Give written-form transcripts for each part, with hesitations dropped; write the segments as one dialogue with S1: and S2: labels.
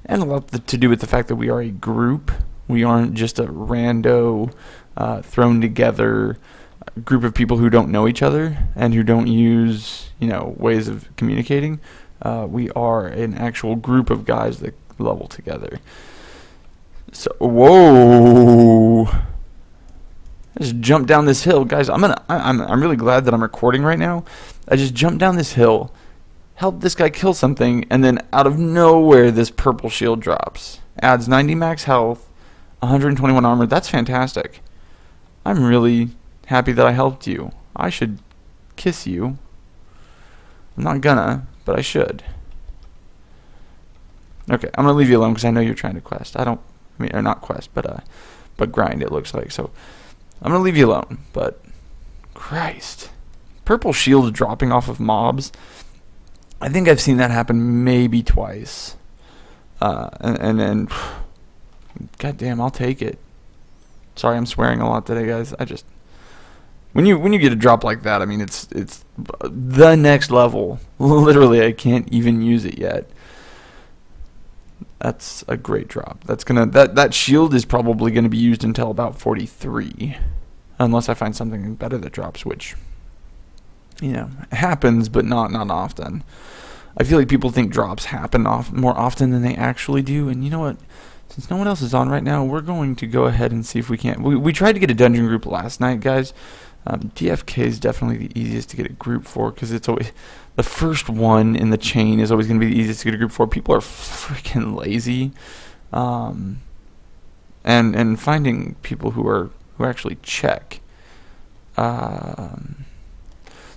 S1: and a lot to do with the fact that we are a group. We aren't just a rando thrown together group of people who don't know each other and who don't use, ways of communicating. We are an actual group of guys that level together. So, whoa! I just jumped down this hill, guys. I'm really glad that I'm recording right now. I just jumped down this hill, helped this guy kill something, and then out of nowhere, this purple shield drops. Adds 90 max health, 121 armor. That's fantastic. I'm really happy that I helped you. I should kiss you. I'm not gonna, but I should. Okay, I'm gonna leave you alone because I know you're trying to quest. Or not quest, but grind. It looks like so. I'm gonna leave you alone. But Christ, purple shields dropping off of mobs. I think I've seen that happen maybe twice. And then, goddamn, I'll take it. Sorry, I'm swearing a lot today, guys. When you get a drop like that, I mean, it's the next level. Literally, I can't even use it yet. That's a great drop. That shield is probably gonna be used until about 43, unless I find something better that drops, which happens, but not often. I feel like people think drops happen more often than they actually do, and you know what? Since no one else is on right now, we're going to go ahead and see if we can. We tried to get a dungeon group last night, guys. DFK is definitely the easiest to get a group for because it's always the first one in the chain is always going to be the easiest to get a group for. People are freaking lazy, and finding people who actually check the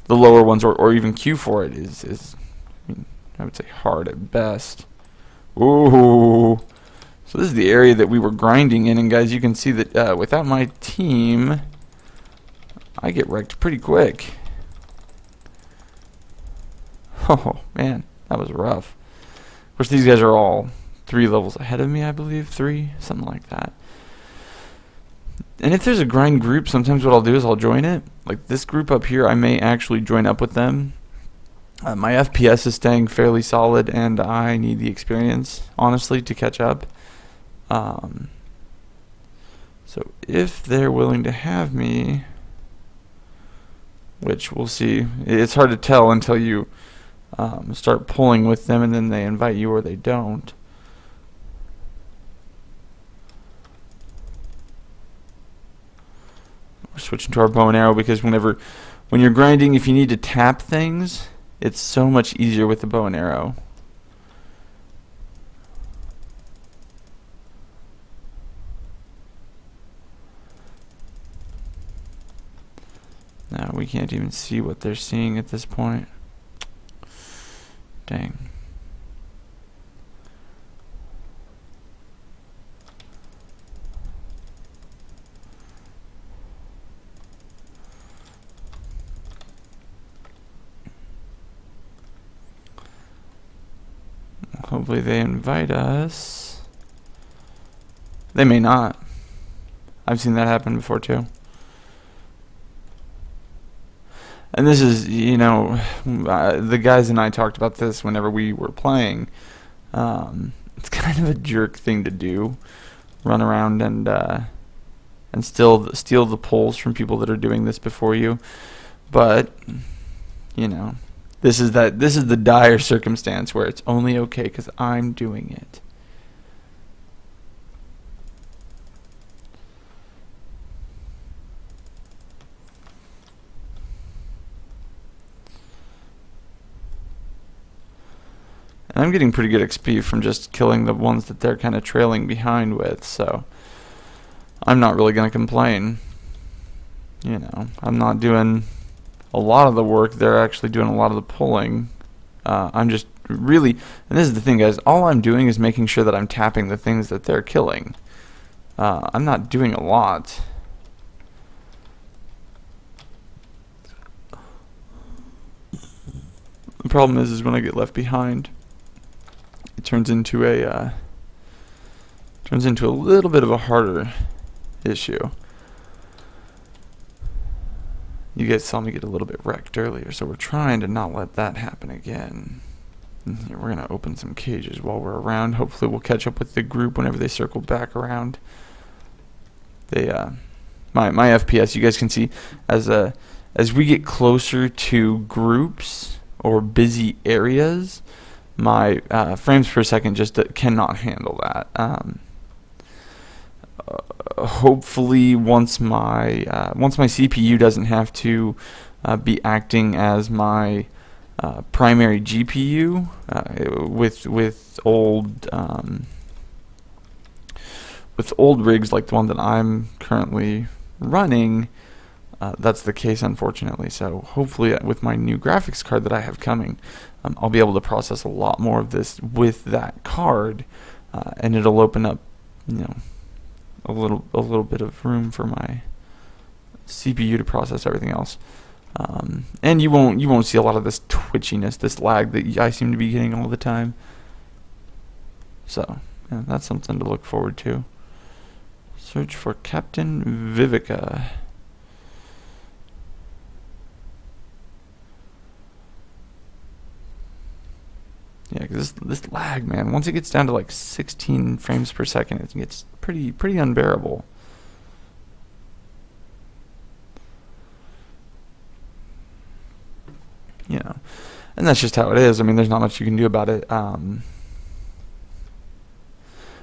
S1: lower ones or even queue for it is I would say hard at best. Ooh. So this is the area that we were grinding in, and guys, you can see that without my team, I get wrecked pretty quick. Oh, man, that was rough. Of course, these guys are all 3 levels ahead of me, I believe. 3, something like that. And if there's a grind group, sometimes what I'll do is I'll join it. Like this group up here, I may actually join up with them. My FPS is staying fairly solid, and I need the experience, honestly, to catch up. So if they're willing to have me, which we'll see, it's hard to tell until you start pulling with them and then they invite you or they don't. We're switching to our bow and arrow because when you're grinding, if you need to tap things, it's so much easier with the bow and arrow. Now we can't even see what they're seeing at this point. Dang. Hopefully they invite us. They may not. I've seen that happen before too. And this is, the guys and I talked about this whenever we were playing. It's kind of a jerk thing to do. Run around and steal the pulls from people that are doing this before you. But, this is the dire circumstance where it's only okay because I'm doing it. And I'm getting pretty good XP from just killing the ones that they're kind of trailing behind with, so I'm not really going to complain. I'm not doing a lot of the work. They're actually doing a lot of the pulling. I'm just really, and this is the thing, guys, all I'm doing is making sure that I'm tapping the things that they're killing. I'm not doing a lot. The problem is when I get left behind, it turns into a little bit of a harder issue. You guys saw me get a little bit wrecked earlier, so we're trying to not let that happen again. We're gonna open some cages while we're around. Hopefully we'll catch up with the group whenever they circle back around. They my FPS, you guys can see as we get closer to groups or busy areas, my frames per second just cannot handle that. Hopefully once my CPU doesn't have to be acting as my primary GPU with old rigs like the one that I'm currently running, that's the case, unfortunately. So hopefully with my new graphics card that I have coming, I'll be able to process a lot more of this with that card, and it'll open up, a little bit of room for my CPU to process everything else. And you won't see a lot of this twitchiness, this lag that I seem to be getting all the time. So yeah, that's something to look forward to. Search for Captain Vivica. Yeah, because this lag, man, once it gets down to like 16 frames per second, it gets pretty unbearable. And that's just how it is. I mean, there's not much you can do about it.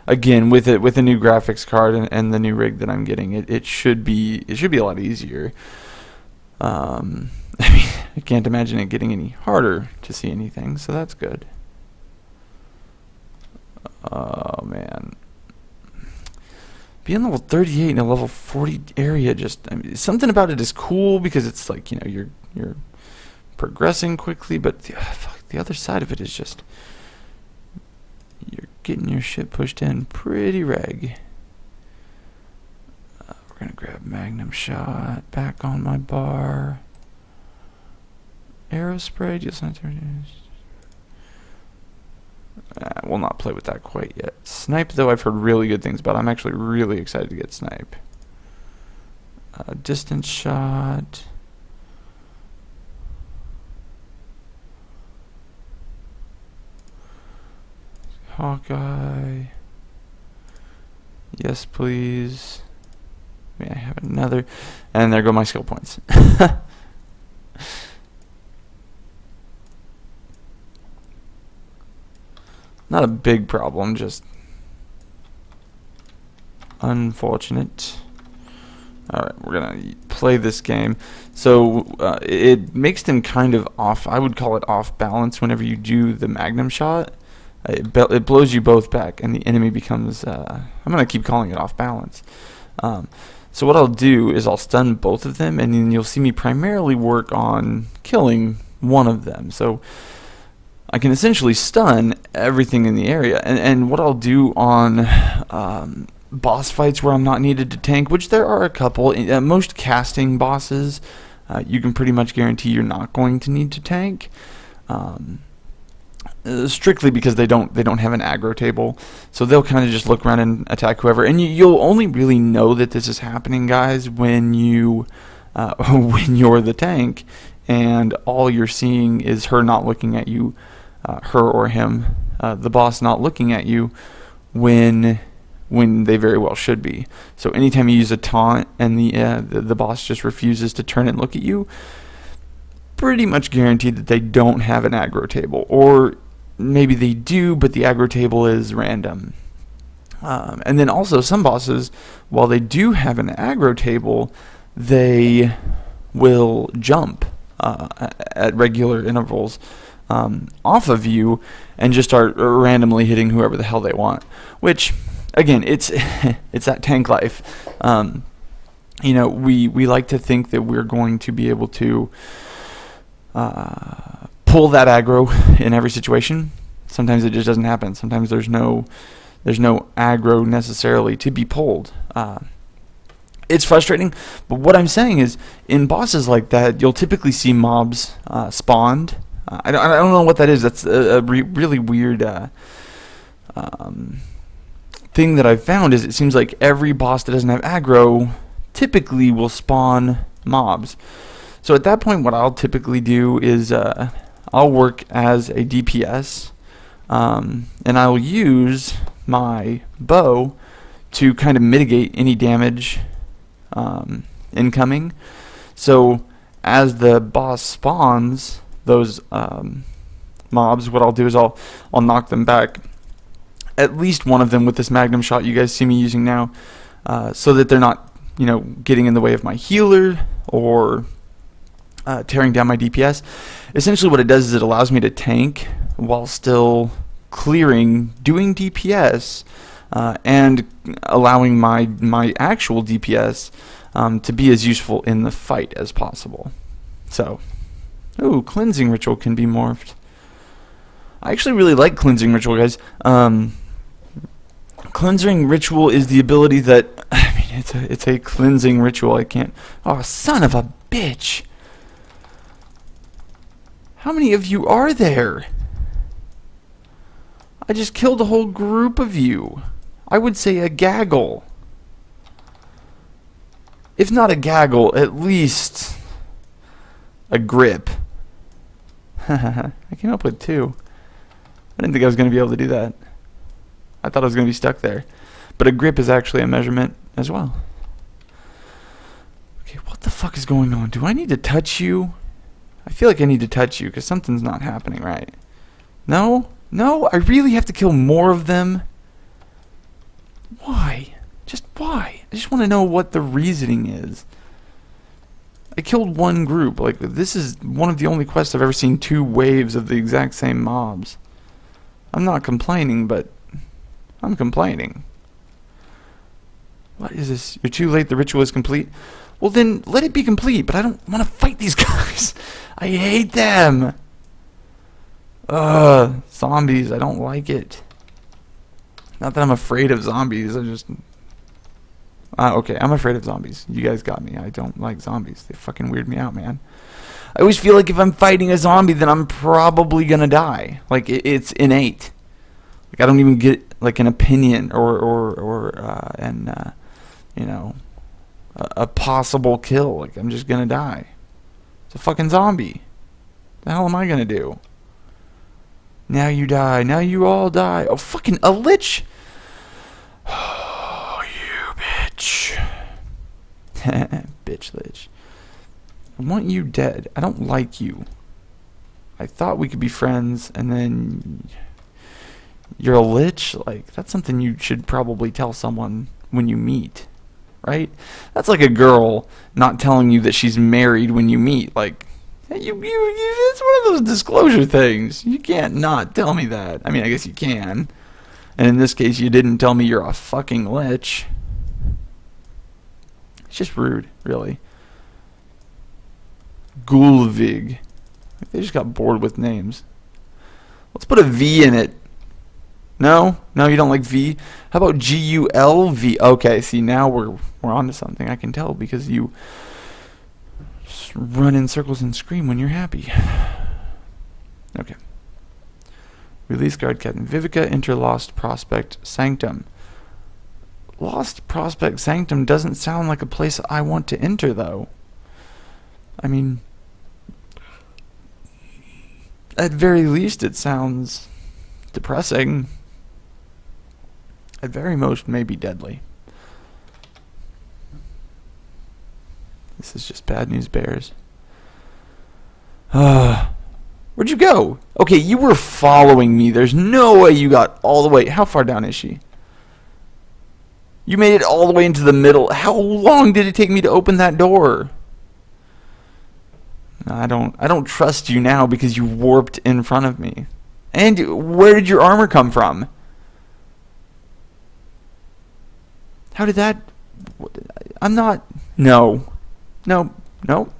S1: Again, with a new graphics card and the new rig that I'm getting, it should be a lot easier. I mean, I can't imagine it getting any harder to see anything, so that's good. Oh man, being level 38 in a level 40 area, I mean, something about it is cool because it's like you're progressing quickly, but the other side of it is just you're getting your shit pushed in pretty reg. We're gonna grab Magnum Shot back on my bar. Arrow Spray, just not we'll not play with that quite yet. Snipe, though, I've heard really good things about. I'm actually really excited to get Snipe. Distance Shot. Hawkeye. Yes, please. May I have another? And there go my skill points. Not a big problem, just unfortunate. Alright, we're gonna play this game. So it makes them kind of off, I would call it off balance whenever you do the Magnum Shot. It blows you both back and the enemy becomes, I'm gonna keep calling it off balance. So what I'll do is I'll stun both of them, and then you'll see me primarily work on killing one of them. So I can essentially stun everything in the area, and what I'll do on boss fights where I'm not needed to tank, which there are a couple, most casting bosses, you can pretty much guarantee you're not going to need to tank, strictly because they don't have an aggro table, so they'll kind of just look around and attack whoever, and you'll only really know that this is happening, guys, when you're the tank, and all you're seeing is her not looking at you. Her or him, the boss not looking at you when they very well should be. So anytime you use a taunt and the boss just refuses to turn and look at you, pretty much guaranteed that they don't have an aggro table, or maybe they do, but the aggro table is random. And then also some bosses, while they do have an aggro table, they will jump at regular intervals off of you and just start randomly hitting whoever the hell they want, which again, it's it's that tank life. We like to think that we're going to be able to pull that aggro in every situation. Sometimes it just doesn't happen. Sometimes there's no aggro necessarily to be pulled. It's frustrating, but what I'm saying is, in bosses like that, you'll typically see mobs spawned. I don't know what that is. That's a really weird thing that I've found. Is it seems like every boss that doesn't have aggro typically will spawn mobs. So at that point, what I'll typically do is I'll work as a DPS And I'll use my bow to kind of mitigate any damage incoming. So as the boss spawns those mobs, what I'll do is I'll knock them back, at least one of them with this magnum shot you guys see me using now, so that they're not, getting in the way of my healer or tearing down my DPS. Essentially what it does is it allows me to tank while still clearing, doing DPS, and allowing my actual DPS to be as useful in the fight as possible. So, ooh, cleansing ritual can be morphed. I actually really like cleansing ritual, guys. Cleansing ritual is the ability that, it's a cleansing ritual. I can't. Oh, son of a bitch! How many of you are there? I just killed a whole group of you. I would say a gaggle. If not a gaggle, at least a grip. I came up with 2. I didn't think I was going to be able to do that. I thought I was going to be stuck there. But a grip is actually a measurement as well. Okay, what the fuck is going on? Do I need to touch you? I feel like I need to touch you because something's not happening right. No? No? I really have to kill more of them? Why? Just why? I just want to know what the reasoning is. I killed one group. Like, this is one of the only quests I've ever seen 2 waves of the exact same mobs. I'm not complaining, but I'm complaining. What is this? You're too late. The ritual is complete. Well, then let it be complete, but I don't want to fight these guys. I hate them. Zombies. I don't like it. Not that I'm afraid of zombies. I just... okay, I'm afraid of zombies. You guys got me. I don't like zombies. They fucking weird me out, man. I always feel like if I'm fighting a zombie, then I'm probably gonna die. Like, it's innate. Like, I don't even get, like, an opinion or a possible kill. Like, I'm just gonna die. It's a fucking zombie. The hell am I gonna do? Now you die. Now you all die. Oh, fucking a lich. Oh, you bitch. Bitch lich. I want you dead. I don't like you. I thought we could be friends, and then you're a lich? Like, that's something you should probably tell someone when you meet, right? That's like a girl not telling you that she's married when you meet. Like, it's one of those disclosure things. You can't not tell me that. I mean, I guess you can. And in this case, you didn't tell me you're a fucking lich. It's just rude, really. Gulvig. They just got bored with names. Let's put a V in it. No? No, you don't like V? How about Gulv? Okay, see, now we're on to something. I can tell because you run in circles and scream when you're happy. Okay. Release guard captain. Vivica, enter Lost Prospect Sanctum. Lost Prospect Sanctum doesn't sound like a place I want to enter, though. I mean, at very least it sounds depressing. At very most, maybe deadly. This is just bad news bears. Where'd you go? Okay, you were following me. There's no way you got all the way. How far down is she? You made it all the way into the middle. How long did it take me to open that door? I don't trust you now because you warped in front of me. And where did your armor come from? How did that... I'm not... No. No. No.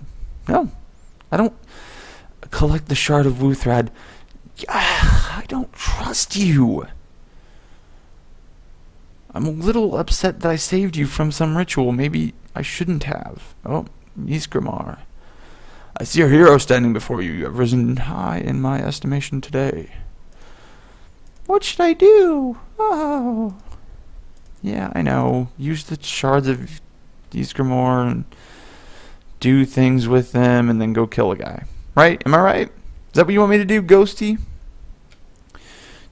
S1: No. I don't... Collect the shard of Wuthrad. I don't trust you. I'm a little upset that I saved you from some ritual. Maybe I shouldn't have. Oh, Ysgramar. I see a hero standing before you. You have risen high in my estimation today. What should I do? Oh. Yeah, I know. Use the shards of Ysgramar and do things with them and then go kill a guy. Right? Am I right? Is that what you want me to do, Ghosty?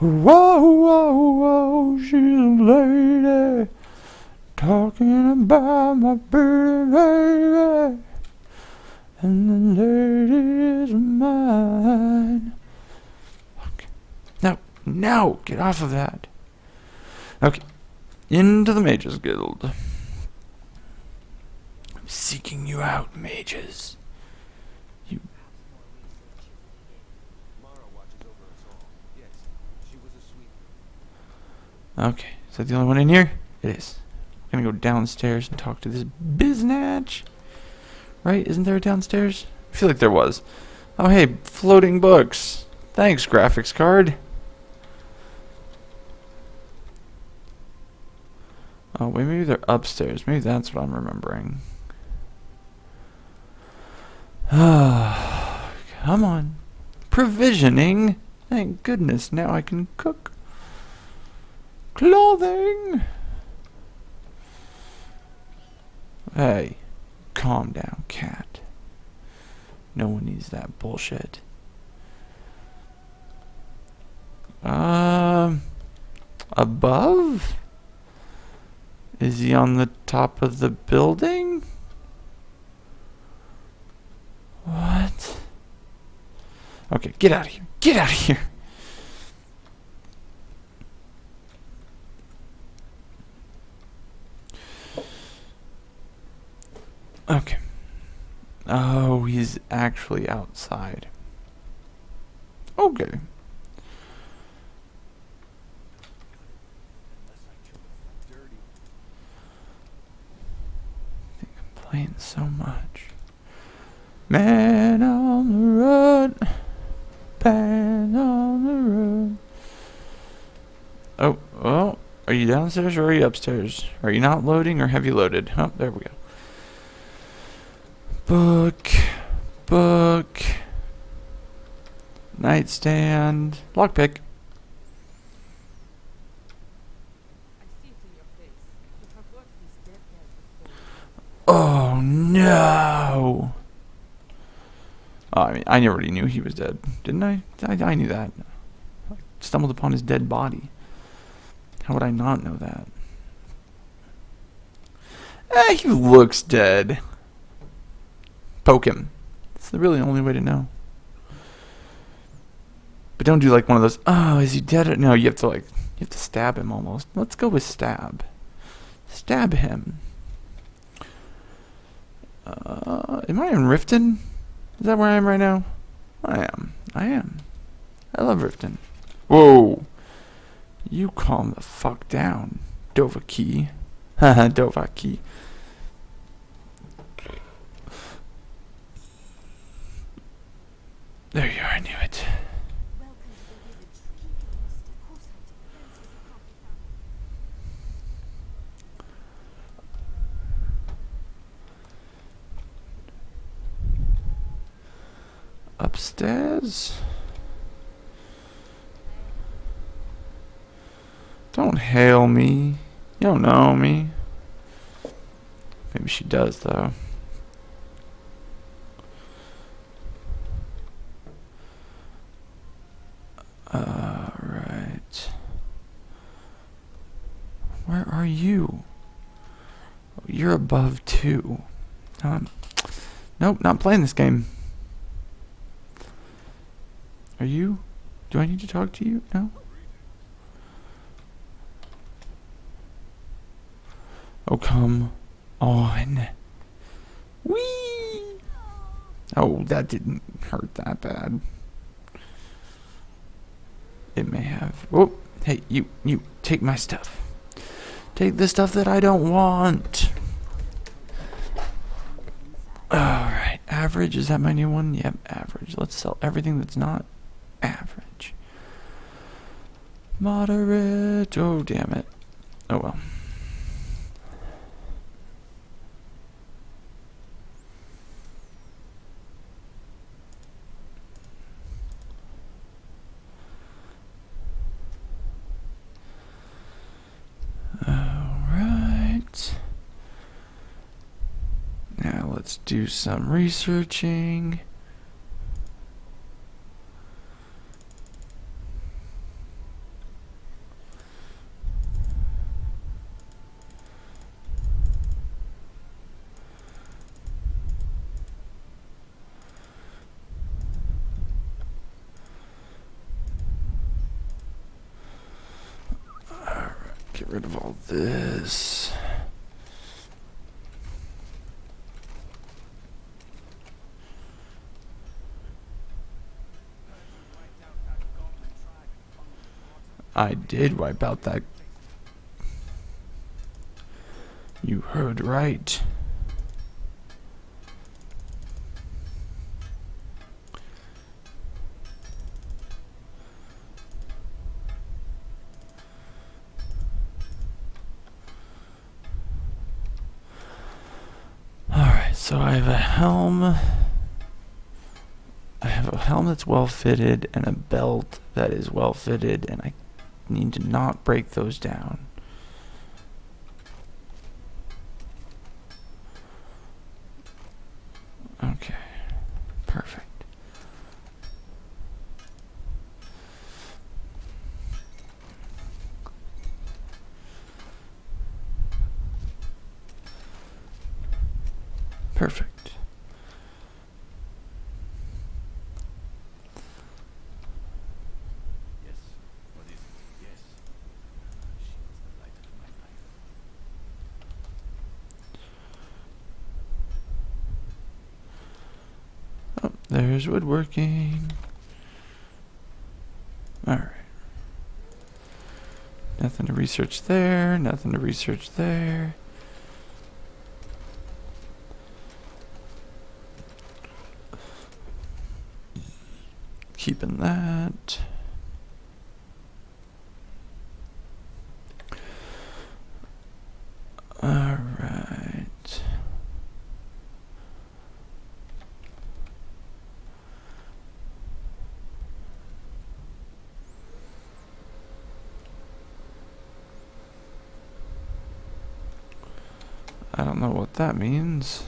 S1: Whoa, whoa, whoa, she's a lady talking about my pretty baby, and the lady is mine. Okay. No, no, get off of that. Okay, into the Mages Guild. I'm seeking you out, mages. You. Okay, is that the only one in here? It is. I'm gonna go downstairs and talk to this biznatch. Right? Isn't there a downstairs? I feel like there was. Oh, hey, floating books. Thanks, graphics card. Oh, wait, maybe they're upstairs. Maybe that's what I'm remembering. Come on. Provisioning. Thank goodness, now I can cook. Clothing. Hey, calm down, cat. No one needs that bullshit. Above? Is he on the top of the building? What? Okay, get out of here. Get out of here. Okay. Oh, he's actually outside. Okay. I think I'm playing so much. Man on the road. Man on the road. Oh, are you downstairs or are you upstairs? Are you not loading or have you loaded? Oh, there we go. Book, nightstand, lockpick. Oh no! Oh, I mean, I already knew he was dead, didn't I? I knew that. I stumbled upon his dead body. How would I not know that? He looks dead. Poke him. It's really the only way to know. But don't do like one of those, oh, is he dead? No, you have to stab him almost. Let's go with stab. Stab him. Am I in Riften? Is that where I am right now? I am. I love Riften. Whoa. You calm the fuck down, Dovahki. Haha, Dovahki. There you are, I knew it. Upstairs? Don't hail me. You don't know me. Maybe she does, though. Right. Where are you? Oh, you're above too. Nope, not playing this game. Are you? Do I need to talk to you? No? Oh, come on. Whee! Oh, that didn't hurt that bad. It may have. Oh, hey, you, take my stuff. Take the stuff that I don't want. Alright, average, is that my new one? Yep, average. Let's sell everything that's not average. Moderate. Oh, damn it. Oh, well. Now let's do some researching. Get rid of all this. I did wipe out that. You heard right. Alright, so I have a helm. I have a helm that's well fitted and a belt that is well fitted, and I need to not break those down. Okay, perfect. Perfect.
S2: Yes. What is it? Yes. She was the light of my life.
S1: Oh, there's woodworking. Alright. Nothing to research there, nothing to research there. Keeping that. Alright. I don't know what that means.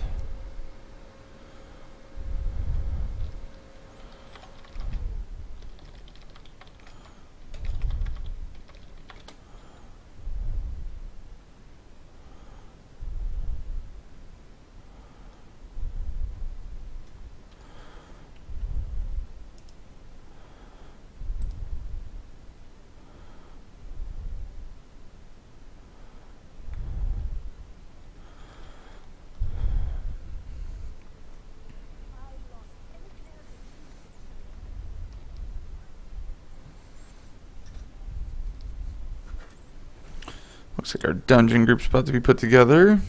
S1: Looks like our dungeon group's about to be put together.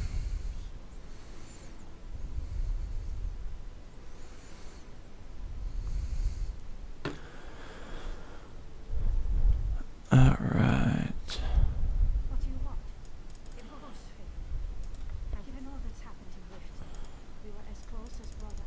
S1: Alright.
S3: What do you want? It was fair. Given all that's happened in Rift, we were as close as brothers.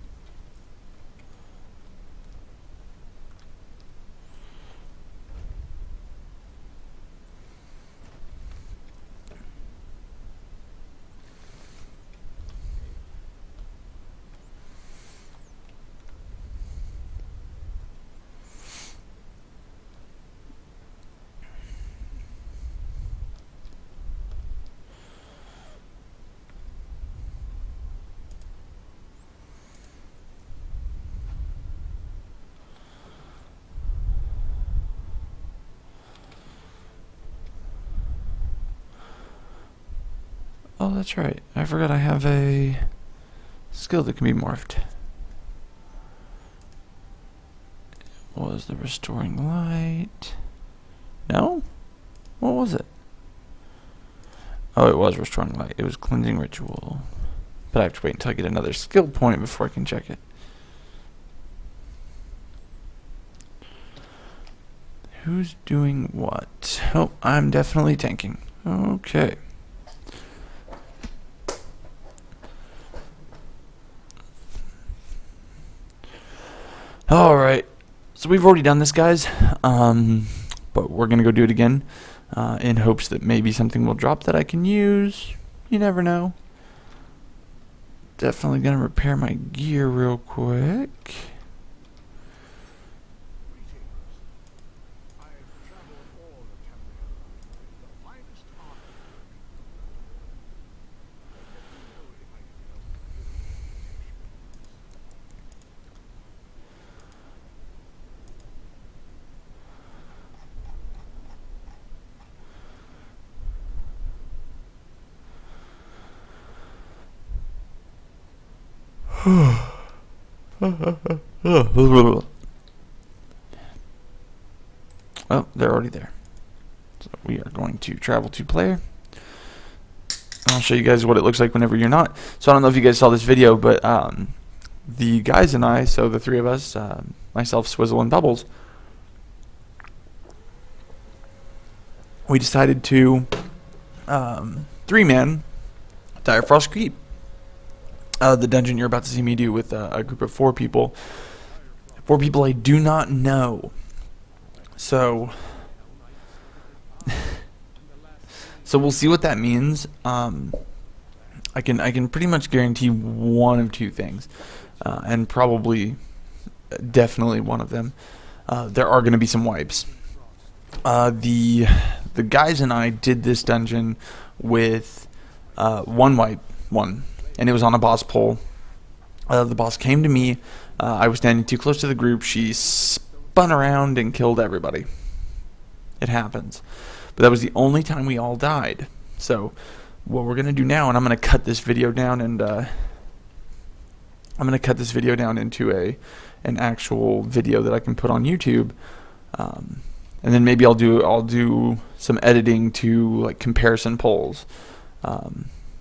S1: Oh, that's right. I forgot I have a skill that can be morphed. Was the restoring light? No? What was it? Oh, it was restoring light. It was cleansing ritual. But I have to wait until I get another skill point before I can check it. Who's doing what? Oh, I'm definitely tanking. Okay. Alright. So we've already done this, guys. But we're going to go do it again. In hopes that maybe something will drop that I can use. You never know. Definitely going to repair my gear real quick. Oh, they're already there. So we are going to travel to player. I'll show you guys what it looks like whenever you're not. So I don't know if you guys saw this video, but the guys and I, so the three of us, myself, Swizzle, and Bubbles, we decided to three-man Direfrost Keep. The dungeon you're about to see me do with a group of 4 people. 4 people I do not know. So we'll see what that means. I can pretty much guarantee one of 2 things, and probably definitely one of them. There are going to be some wipes. The guys and I did this dungeon with one wipe, and it was on a boss pole. The boss came to me. I was standing too close to the group. She spun around and killed everybody. It happens. But that was the only time we all died. So what we're going to do now, and I'm going to cut this video down, and I'm going to cut this video down into an actual video that I can put on YouTube. And then maybe I'll do some editing to like comparison polls,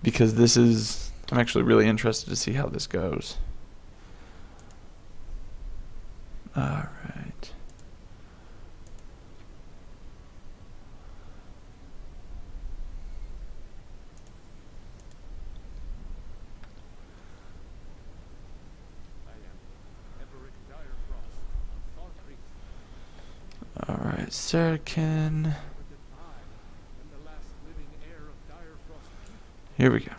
S1: because I'm actually really interested to see how this goes. All right. All right, Sarakin. Here we go.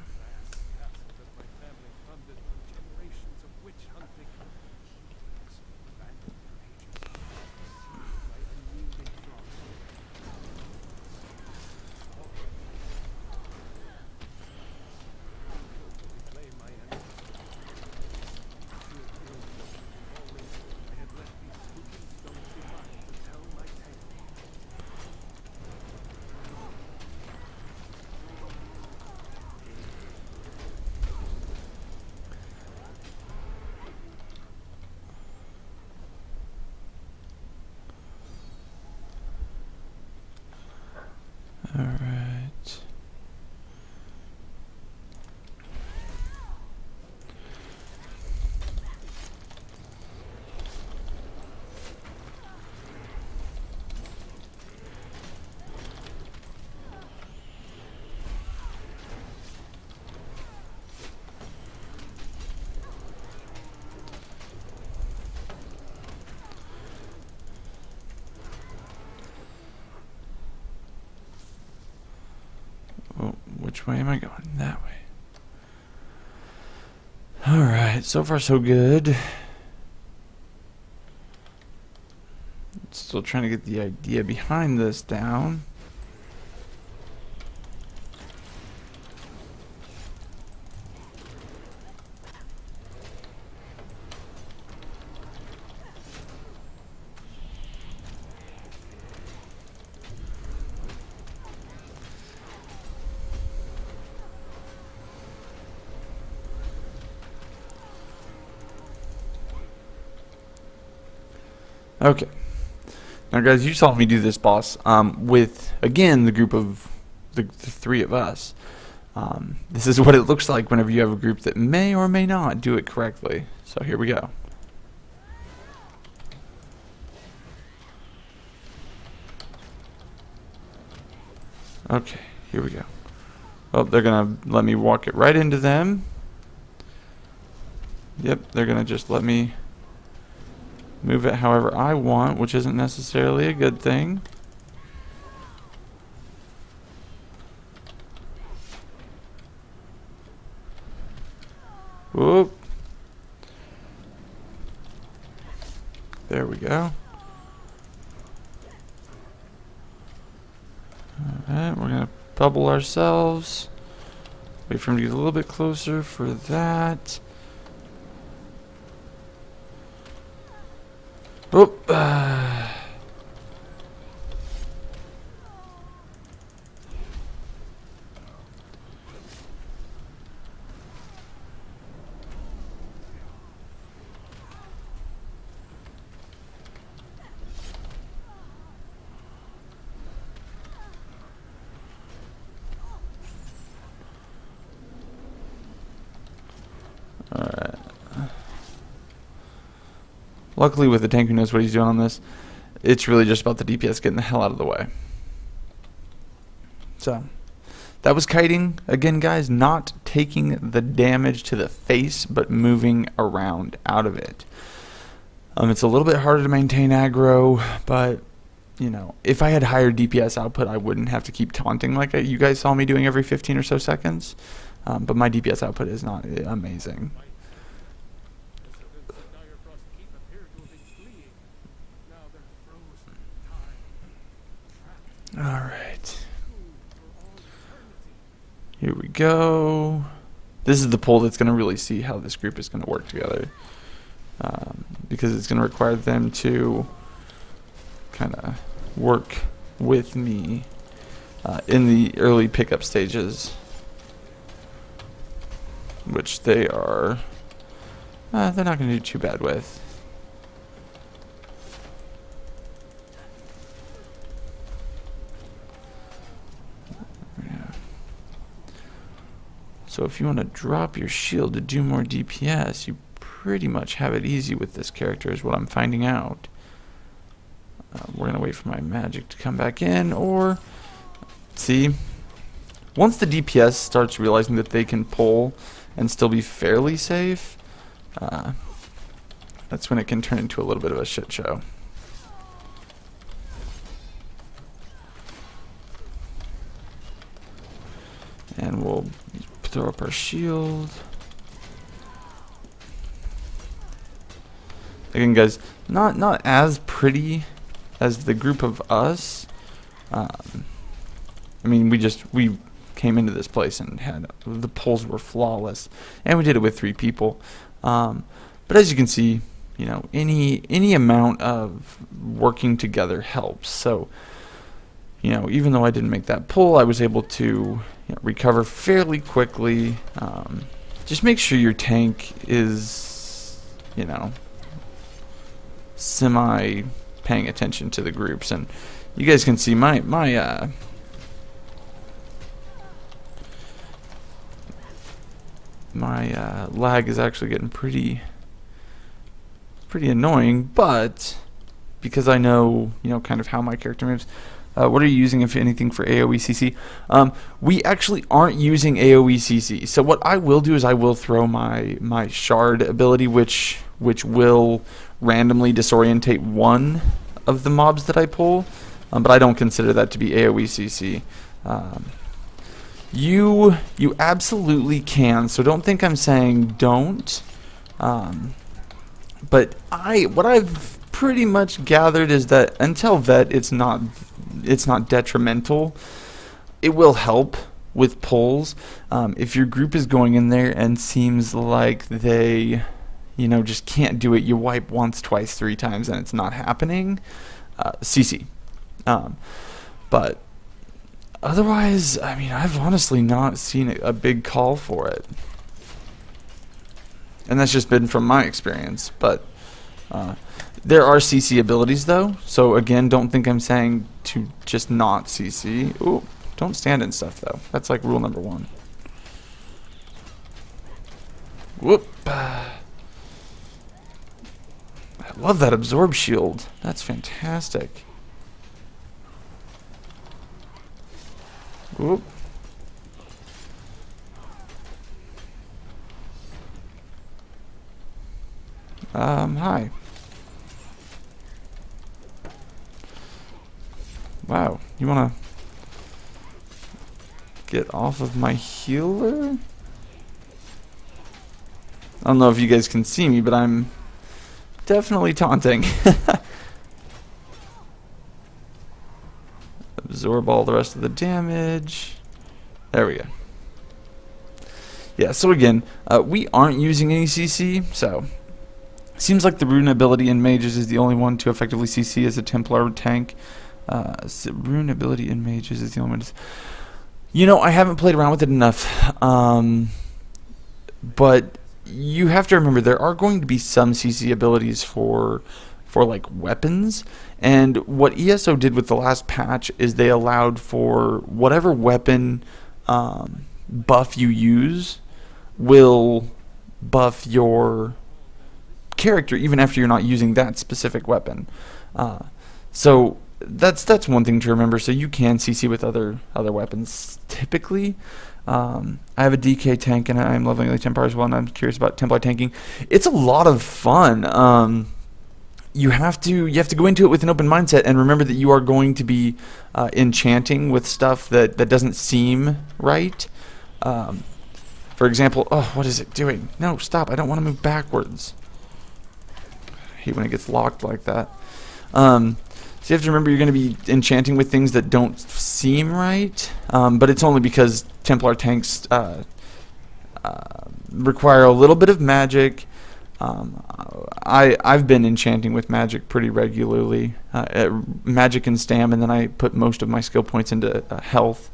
S1: All right. Which way am I going? That way. Alright, so far so good. Still trying to get the idea behind this down. Okay. Now, guys, you saw me do this boss with, again, the group of the 3 of us. This is what it looks like whenever you have a group that may or may not do it correctly. So here we go. Okay, here we go. Oh, they're going to let me walk it right into them. Yep, they're going to just let me move it however I want, which isn't necessarily a good thing. Whoop. There we go. Alright, we're going to bubble ourselves. Wait for him to get a little bit closer for that. Oop. luckily with the tank who knows what he's doing on this, it's really just about the DPS getting the hell out of the way. So that was kiting. Again, guys, not taking the damage to the face, but moving around out of it. It's a little bit harder to maintain aggro, but, you know, if I had higher DPS output, I wouldn't have to keep taunting like you guys saw me doing every 15 or so seconds. But my DPS output is not amazing.
S2: The citizens of Direfrost Keep appear to have been fleeing. Now they're frozen in time, trapped,
S1: Alright,
S2: food for all eternity.
S1: here we go. This is the pull that's going to really see how this group is going to work together. Because it's going to require them to kind of work with me in the early pickup stages, which they are they're not going to do too bad with. Yeah. So if you want to drop your shield to do more DPS, you pretty much have it easy with this character, is what I'm finding out. We're going to wait for my magic to come back in, or see, once the DPS starts realizing that they can pull and still be fairly safe, that's when it can turn into a little bit of a shit show. And we'll throw up our shield. Again, guys, not as pretty as the group of us. I mean, we came into this place and had the pulls were flawless, and we did it with 3 people. But as you can see, you know, any amount of working together helps. So, you know, even though I didn't make that pull, I was able to recover fairly quickly. Just make sure your tank is, you know, semi paying attention to the groups, and you guys can see my lag is actually getting pretty annoying, but because I know, you know, kind of how my character moves. What are you using, if anything, for AoE CC? We actually aren't using AoE CC. So what I will do is I will throw my shard ability, which will randomly disorientate one of the mobs that I pull, but I don't consider that to be AoE CC. You absolutely can, so don't think I'm saying don't. But what I've pretty much gathered is that until vet, it's not detrimental. It will help with pulls. If your group is going in there and seems like they, you know, just can't do it, you wipe once, twice, 3 times, and it's not happening, CC. But otherwise, I mean, I've honestly not seen a big call for it. And that's just been from my experience. But there are CC abilities, though. So again, don't think I'm saying to just not CC. Ooh, don't stand in stuff, though. That's like rule number 1. Whoop. I love that absorb shield. That's fantastic. Whoop. Hi. Wow, you wanna get off of my healer? I don't know if you guys can see me, but I'm definitely taunting. Absorb all the rest of the damage. There we go. Yeah, so again, we aren't using any CC, so seems like the rune ability in mages is the only one to effectively CC as a Templar tank. Rune ability in mages is the only one. You know, I haven't played around with it enough, but you have to remember there are going to be some CC abilities for like weapons, and what ESO did with the last patch is they allowed for whatever weapon buff you use will buff your character even after you're not using that specific weapon. So that's one thing to remember. So you can CC with other weapons typically. I have a DK tank and I'm leveling the Templar as well, and I'm curious about Templar tanking. It's a lot of fun. You have to go into it with an open mindset and remember that you are going to be enchanting with stuff that doesn't seem right. For example, oh, what is it doing? No, stop! I don't want to move backwards. I hate when it gets locked like that. So you have to remember you're going to be enchanting with things that don't seem right, but it's only because Templar tanks require a little bit of magic. I've been enchanting with magic pretty regularly, magic and stam, and then I put most of my skill points into health,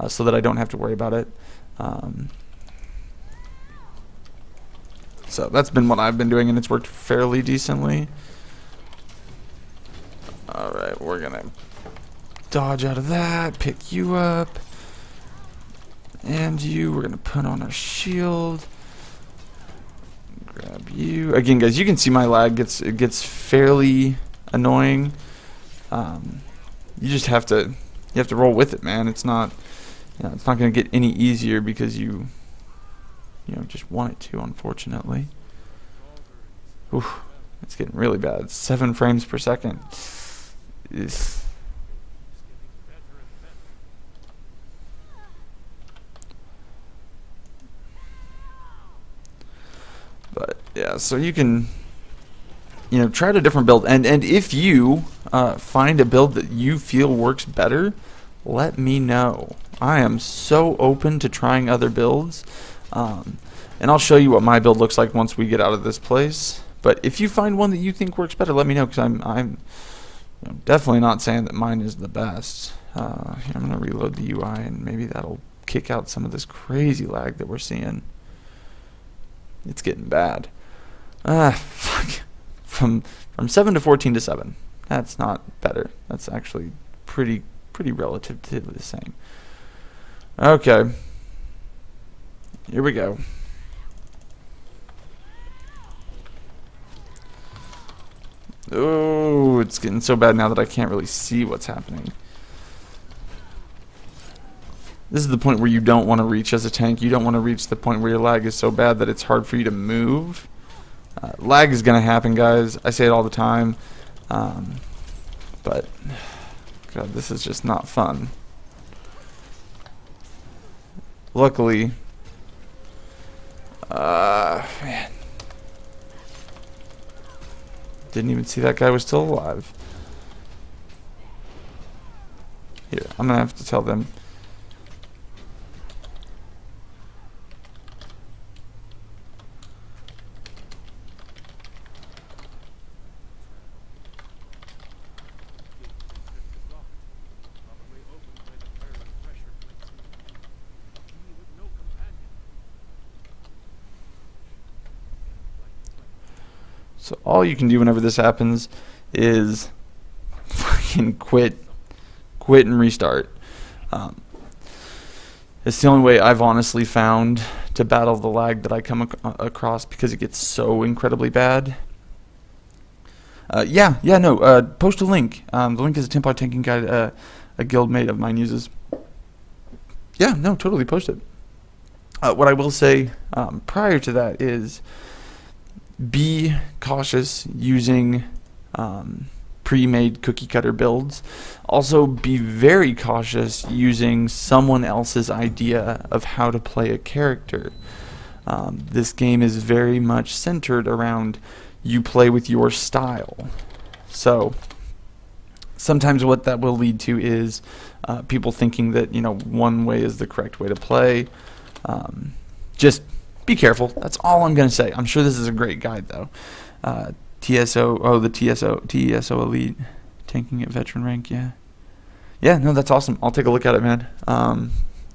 S1: so that I don't have to worry about it. So that's been what I've been doing, and it's worked fairly decently. Alright, we're gonna dodge out of that, pick you up, and we're gonna put on our shield. Grab you again, guys. You can see my lag gets fairly annoying. You just have to roll with it, man. It's not it's not going to get any easier because you just want it to, unfortunately. Oof, it's getting really bad. 7 frames per second. Is But yeah, so you can try a different build, and if you find a build that you feel works better, let me know. I am so open to trying other builds, and I'll show you what my build looks like once we get out of this place. But if you find one that you think works better, let me know, because I'm definitely not saying that mine is the best. I'm gonna reload the UI, and maybe that'll kick out some of this crazy lag that we're seeing. It's getting bad. Fuck. From 7 to 14 to 7. That's not better. That's actually pretty relatively the same. Okay. Here we go. Oh, it's getting so bad now that I can't really see what's happening. This is the point where you don't want to reach as a tank. You don't want to reach the point where your lag is so bad that it's hard for you to move. Lag is going to happen, guys. I say it all the time. But, God, this is just not fun. Luckily, man. Didn't even see that guy was still alive. Here, I'm going to have to tell them. So all you can do whenever this happens is fucking quit and restart. It's the only way I've honestly found to battle the lag that I come across, because it gets so incredibly bad. Post a link. The link is a Templar tanking guide a guildmate of mine uses. Yeah, no, totally post it. What I will say prior to that is, be cautious using pre-made cookie cutter builds. Also, be very cautious using someone else's idea of how to play a character. This game is very much centered around you play with your style. So sometimes what that will lead to is people thinking that one way is the correct way to play. Just be careful. That's all I'm going to say. I'm sure this is a great guide, though. TSO Elite, tanking at veteran rank, yeah. Yeah, no, that's awesome. I'll take a look at it, man.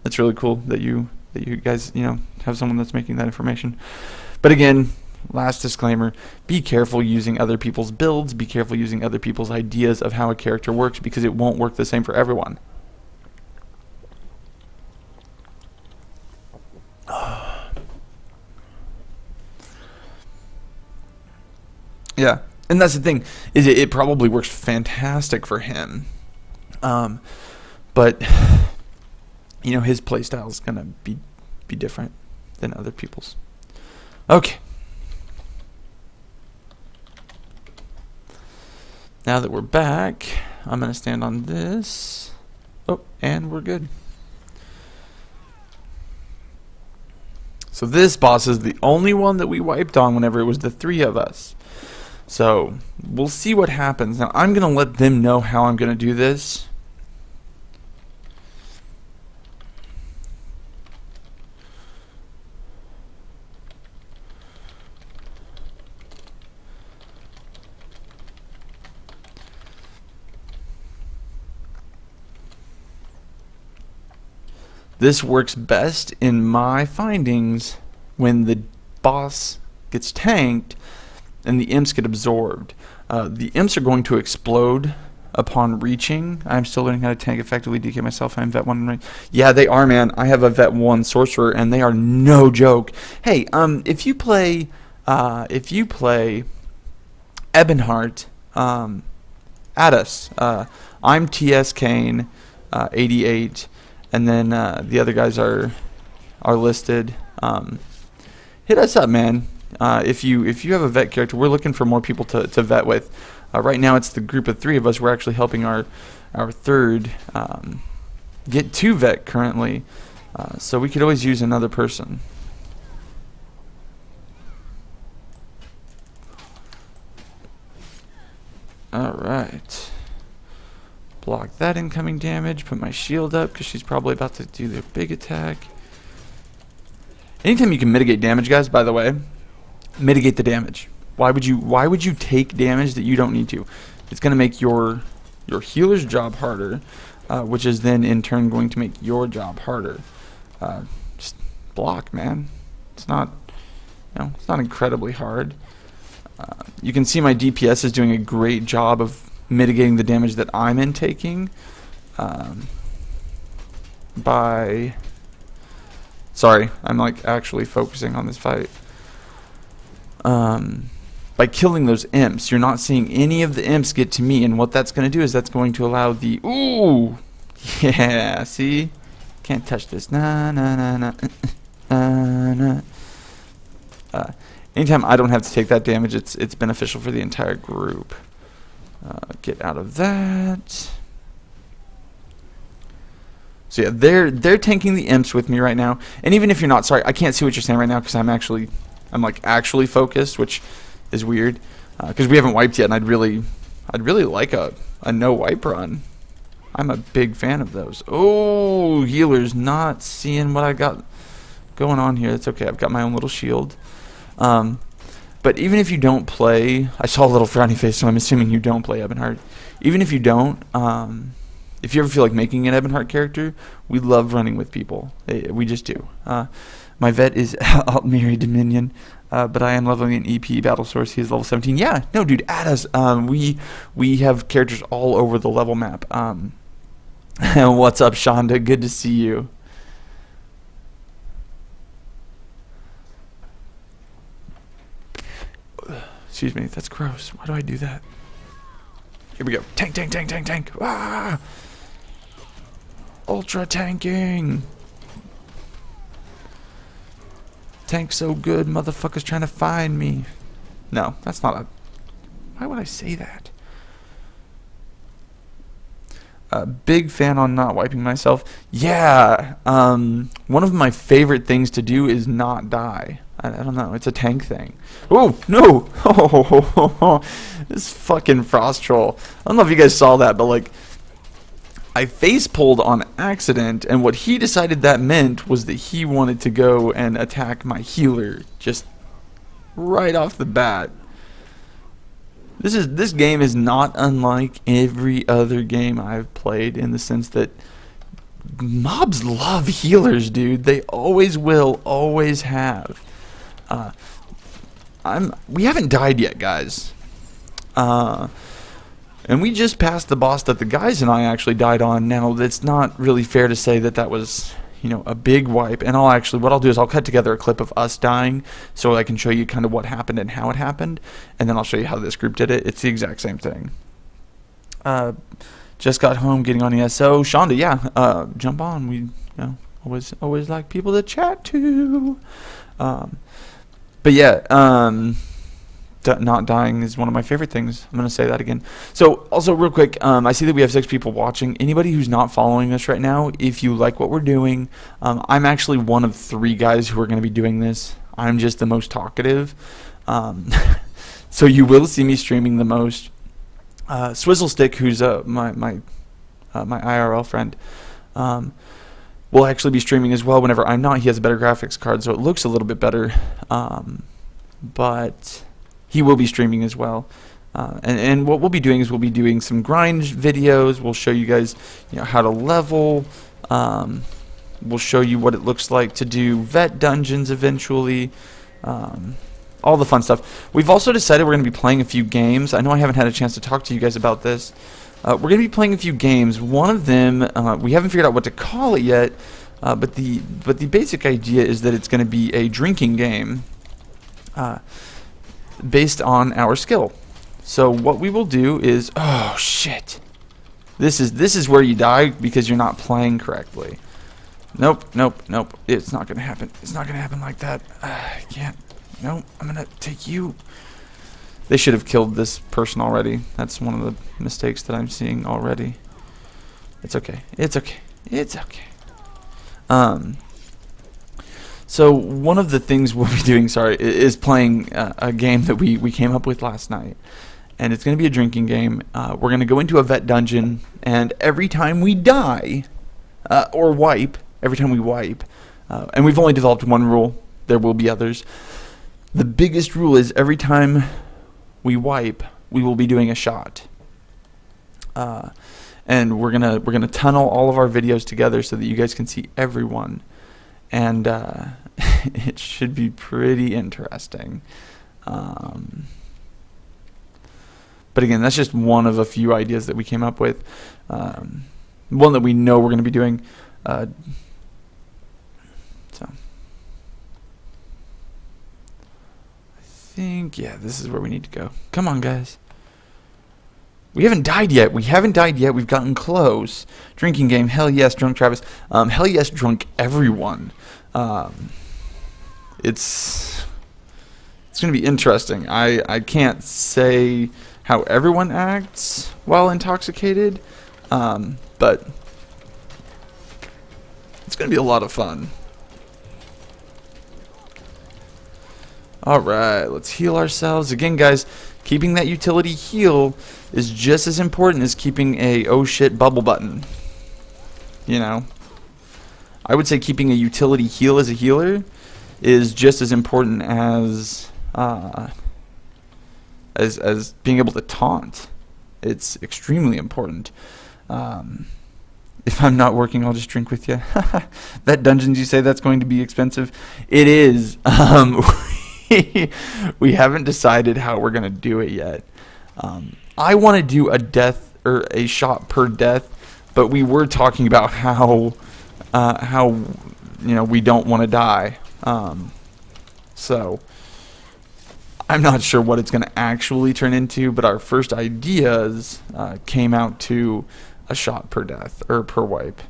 S1: It's really cool that you guys, have someone that's making that information. But again, last disclaimer, be careful using other people's builds. Be careful using other people's ideas of how a character works, because it won't work the same for everyone. Yeah, and that's the thing, is it probably works fantastic for him. But his playstyle is gonna be different than other people's. Okay. Now that we're back, I'm gonna stand on this. Oh, and we're good. So this boss is the only one that we wiped on whenever it was the 3 of us. So we'll see what happens. Now I'm gonna let them know how I'm gonna do this. This works best in my findings when the boss gets tanked and the imps get absorbed. The imps are going to explode upon reaching. I'm still learning how to tank effectively, DK myself. I'm vet 1. Yeah, they are, man. I have a vet 1 sorcerer, and they are no joke. Hey, if you play Ebonheart, add us. I'm TS Kane, 88. And then the other guys are listed. Hit us up, man. If you have a vet character, we're looking for more people to vet with. Right now, it's the group of 3 of us. We're actually helping our third get 2 vet currently. So we could always use another person. All right. Block that incoming damage. Put my shield up because she's probably about to do their big attack. Anytime you can mitigate damage, guys, by the way, mitigate the damage. Why would you take damage that you don't need to? It's going to make your healer's job harder, which is then in turn going to make your job harder. Just block, man. It's not incredibly hard. You can see my DPS is doing a great job of mitigating the damage that I'm intaking by... Sorry, I'm like actually focusing on this fight. By killing those imps, you're not seeing any of the imps get to me, and what that's going to do is that's going to allow the... Ooh! Yeah, see? Can't touch this. Nah, nah, nah, nah. Nah. Anytime I don't have to take that damage, it's beneficial for the entire group. Get out of that. So yeah, they're tanking the imps with me right now. And even if you're not, sorry, I can't see what you're saying right now because I'm like actually focused, which is weird because we haven't wiped yet, and I'd really like a no wipe run. I'm a big fan of those. Oh, healer's not seeing what I got going on here. That's okay. I've got my own little shield. But even if you don't play, I saw a little frowny face, so I'm assuming you don't play Ebonheart. Even if you don't, if you ever feel like making an Ebonheart character, we love running with people. We just do. My vet is Altmiri Dominion, but I am leveling an EP battle source. He is level 17. Yeah, no, dude, add us. We have characters all over the level map. What's up, Shonda? Good to see you. Excuse me, that's gross. Why do I do that? Here we go. Tank, tank, tank, tank, tank. Ah! Ultra tanking. Tank so good, motherfuckers trying to find me. No, that's not a... Why would I say that? Big fan on not wiping myself. Yeah, one of my favorite things to do is not die. I don't know. It's a tank thing. Oh, no. Oh, this fucking frost troll. I don't know if you guys saw that, but like, I face pulled on accident, and what he decided that meant was that he wanted to go and attack my healer just right off the bat. This game is not unlike every other game I've played in the sense that mobs love healers, dude. They always will, always have. We haven't died yet, guys. And we just passed the boss that the guys and I actually died on. Now, it's not really fair to say that was, a big wipe, and what I'll do is I'll cut together a clip of us dying so I can show you kind of what happened and how it happened, and then I'll show you how this group did it. It's the exact same thing. Just got home, getting on ESO. Shonda, yeah, jump on. We always like people to chat to. But yeah, not dying is one of my favorite things. I'm going to say that again. So also real quick, I see that we have 6 people watching. Anybody who's not following us right now, if you like what we're doing, I'm actually one of 3 guys who are going to be doing this. I'm just the most talkative. So you will see me streaming the most. Swizzlestick, who's my IRL friend, will actually be streaming as well whenever I'm not. He has a better graphics card, so it looks a little bit better. But he will be streaming as well. And what we'll be doing is we'll be doing some grind videos. We'll show you guys how to level. We'll show you what it looks like to do vet dungeons eventually. All the fun stuff. We've also decided we're going to be playing a few games. I know I haven't had a chance to talk to you guys about this. We're going to be playing a few games. One of them, we haven't figured out what to call it yet, but the basic idea is that it's going to be a drinking game based on our skill. So what we will do is, oh shit, this is where you die because you're not playing correctly. Nope. It's not going to happen. It's not going to happen like that. I can't. No, I'm going to take you. They should have killed this person already. That's one of the mistakes that I'm seeing already. It's okay. It's okay. It's okay. So one of the things we'll be doing, is playing a game that we came up with last night. And it's going to be a drinking game. We're going to go into a vet dungeon, and every time we die, or wipe, and we've only developed one rule. There will be others. The biggest rule is every time we wipe, we will be doing a shot. And we're gonna tunnel all of our videos together so that you guys can see everyone. And it should be pretty interesting. But again, that's just one of a few ideas that we came up with. One that we know we're going to be doing. So I think, yeah, this is where we need to go. Come on, guys. We haven't died yet. We've gotten close. Drinking game. Hell yes, drunk Travis. Hell yes, drunk everyone. It's going to be interesting. I can't say how everyone acts while intoxicated, but it's going to be a lot of fun. Alright, let's heal ourselves. Again, guys, keeping that utility heal is just as important as keeping a oh shit bubble button. I would say keeping a utility heal as a healer is just as important as being able to taunt. It's extremely important. If I'm not working, I'll just drink with you. That dungeons, you say that's going to be expensive? It is. We haven't decided how we're going to do it yet. I want to do a death or a shot per death, but we were talking about how we don't want to die. So I'm not sure what it's going to actually turn into, but our first ideas came out to a shot per death or per wipe.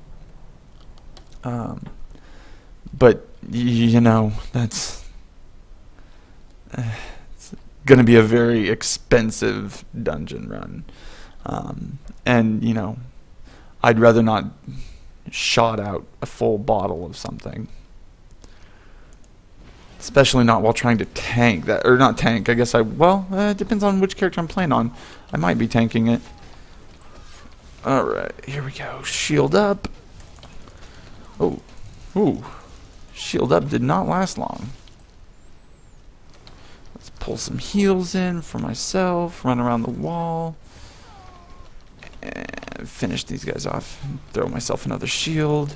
S1: But that's it's going to be a very expensive dungeon run. And I'd rather not shot out a full bottle of something. Especially not while trying to tank that, or not tank, I guess it depends on which character I'm playing on. I might be tanking it. Alright, here we go. Shield up. Oh. Ooh. Shield up did not last long. Let's pull some heals in for myself, run around the wall, and finish these guys off. Throw myself another shield.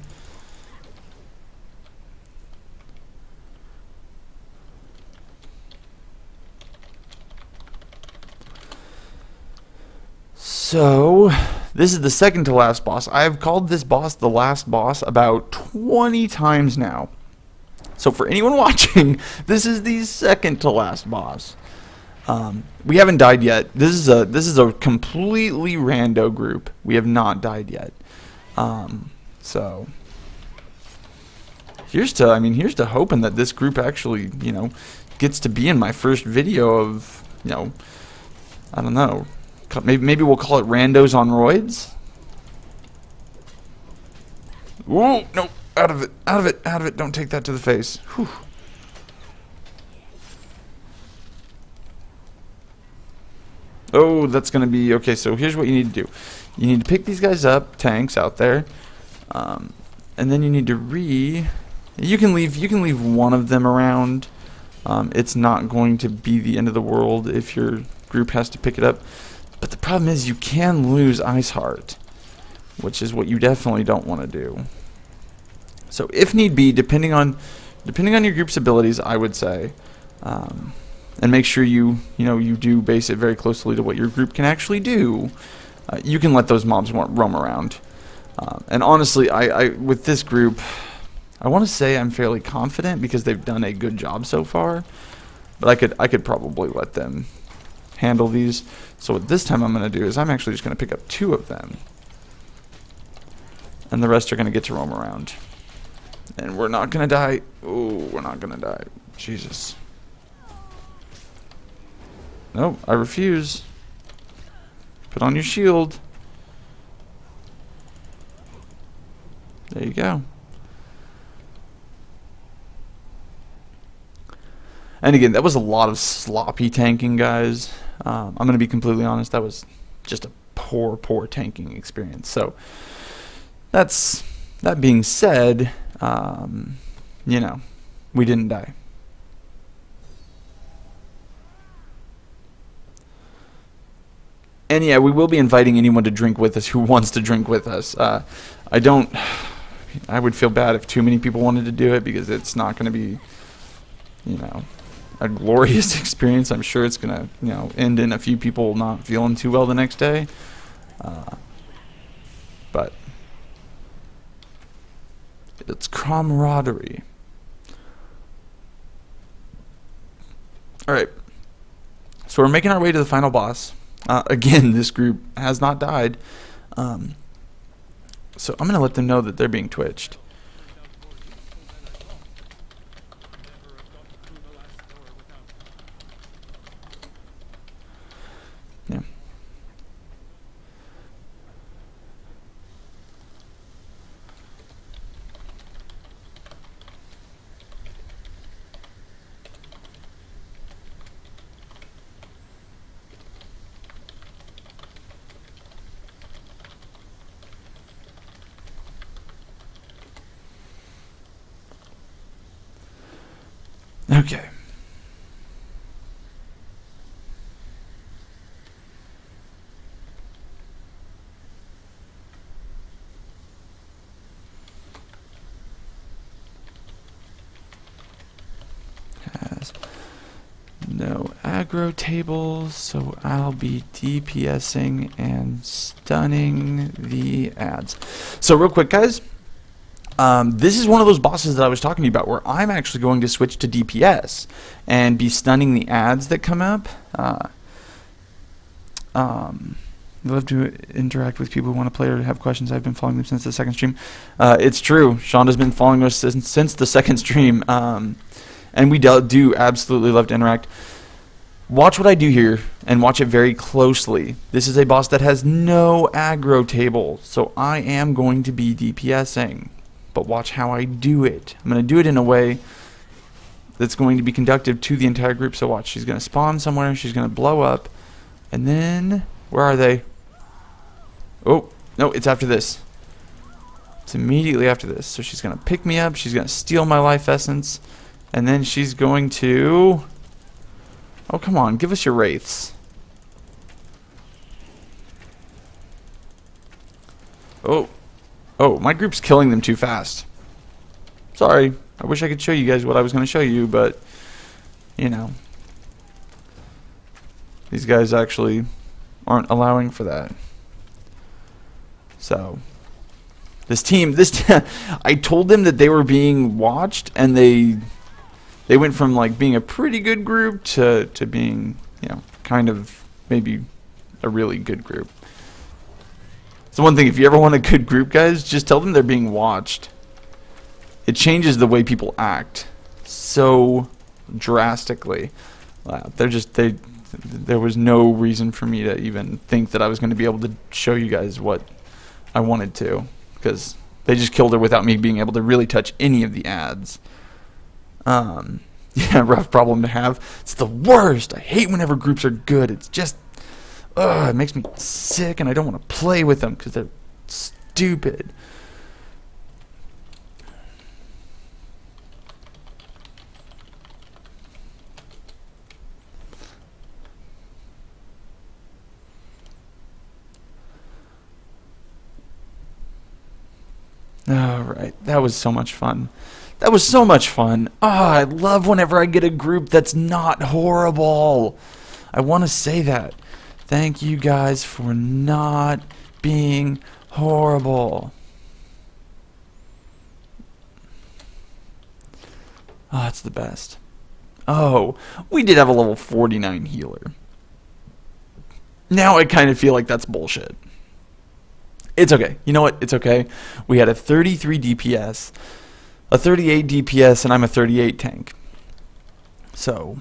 S1: So This is the second to last boss. I have called this boss the last boss about 20 times now. So for anyone watching, this is the second to last boss. We haven't died yet. This is a completely rando group. We have not died yet. So here's to hoping that this group actually, gets to be in my first video of, I don't know. Maybe we'll call it Randos on Roids. Whoa, no, out of it, out of it, out of it. Don't take that to the face. Whew. Oh, that's going to be... Okay, so here's what you need to do. You need to pick these guys up, tanks out there. And then you need to You can leave one of them around. It's not going to be the end of the world if your group has to pick it up. But the problem is you can lose Ice Heart, which is what you definitely don't want to do. So if need be, depending on your group's abilities, I would say, and make sure you do base it very closely to what your group can actually do. You can let those mobs roam around. And honestly, I with this group, I want to say I'm fairly confident because they've done a good job so far. But I could probably let them handle these. So what this time I'm going to do is I'm actually just going to pick up 2 of them. And the rest are going to get to roam around. And we're not going to die. Oh, we're not going to die. Jesus. No, I refuse. Put on your shield. There you go. And again, that was a lot of sloppy tanking, guys. I'm going to be completely honest. That was just a poor tanking experience. So, that being said, we didn't die. And yeah, we will be inviting anyone to drink with us who wants to drink with us. I would feel bad if too many people wanted to do it because it's not going to be, a glorious experience. I'm sure it's going to, end in a few people not feeling too well the next day. But it's camaraderie. Alright. So we're making our way to the final boss. Again, this group has not died. So I'm going to let them know that they're being twitched. Yeah. Okay. Has no aggro tables, so I'll be DPSing and stunning the ads. So real quick, guys. This is one of those bosses that I was talking to you about where I'm actually going to switch to DPS and be stunning the ads that come up. Love to interact with people who want to play or have questions. I've been following them since the second stream. It's true. Shonda's been following us since the second stream. And we do absolutely love to interact. Watch what I do here and watch it very closely. This is a boss that has no aggro table, so I am going to be DPSing. But watch how I do it. I'm going to do it in a way that's going to be conductive to the entire group. So watch, she's going to spawn somewhere, she's going to blow up, and then, where are they? Oh, no, it's after this. It's immediately after this. So she's going to pick me up, she's going to steal my life essence, and then she's going to... Oh, come on, give us your wraiths. Oh, my group's killing them too fast. Sorry. I wish I could show you guys what I was going to show you, but, these guys actually aren't allowing for that. So this team, I told them that they were being watched, and they went from like being a pretty good group to being, you know, kind of maybe a really good group. So one thing, if you ever want a good group, guys, just tell them they're being watched. It changes the way people act so drastically. Wow, there was no reason for me to even think that I was going to be able to show you guys what I wanted to, because they just killed her without me being able to really touch any of the ads. Yeah, rough problem to have. It's the worst. I hate whenever groups are good. It's just, it makes me sick, and I don't want to play with them because they're stupid. Alright, that was so much fun. That was so much fun. I love whenever I get a group that's not horrible. I want to say that. Thank you guys for not being horrible. It's the best. Oh, we did have a level 49 healer. Now I kind of feel like that's bullshit. It's okay. You know what? It's okay. We had a 33 DPS, a 38 DPS, and I'm a 38 tank. So,